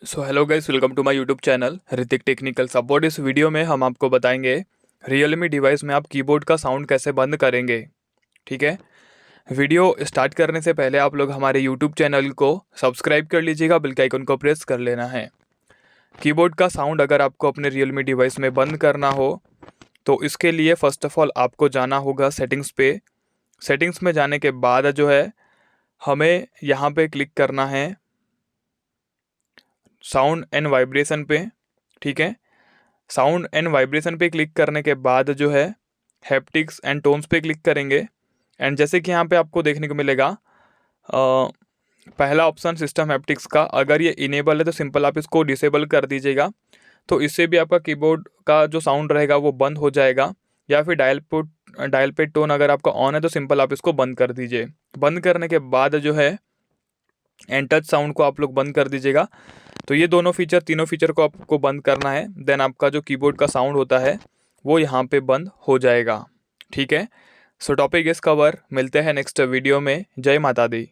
So hello guys, welcome to my YouTube channel Ritik technical support. इस वीडियो में हम आपको बताएंगे रियलमी डिवाइस में आप कीबोर्ड का साउंड कैसे बंद करेंगे। ठीक है, वीडियो स्टार्ट करने से पहले आप लोग हमारे यूट्यूब चैनल को सब्सक्राइब कर लीजिएगा, बेल के आइकन को प्रेस कर लेना है। कीबोर्ड का साउंड अगर आपको अपने रियलमी डिवाइस में बंद करना हो तो इसके लिए फ़र्स्ट ऑफ ऑल आपको जाना होगा सेटिंग्स पे। सेटिंग्स में जाने के बाद जो है हमें यहाँ पे क्लिक करना है साउंड एंड वाइब्रेशन पे। ठीक है, साउंड एंड वाइब्रेशन पे क्लिक करने के बाद जो है हैप्टिक्स एंड टोन्स पे क्लिक करेंगे। एंड जैसे कि यहाँ पे आपको देखने को मिलेगा पहला ऑप्शन सिस्टम हैप्टिक्स का, अगर ये इनेबल है तो सिंपल आप इसको डिसेबल कर दीजिएगा, तो इससे भी आपका कीबोर्ड का जो साउंड रहेगा वो बंद हो जाएगा। या फिर डायल पे टोन अगर आपका ऑन है तो सिंपल आप इसको बंद कर दीजिए। बंद करने के बाद जो है एंड टच साउंड को आप लोग बंद कर दीजिएगा। तो ये तीनों फीचर को आपको बंद करना है, देन आपका जो कीबोर्ड का साउंड होता है वो यहाँ पे बंद हो जाएगा। ठीक है, सो टॉपिक इस कवर, मिलते हैं नेक्स्ट वीडियो में। जय माता दी।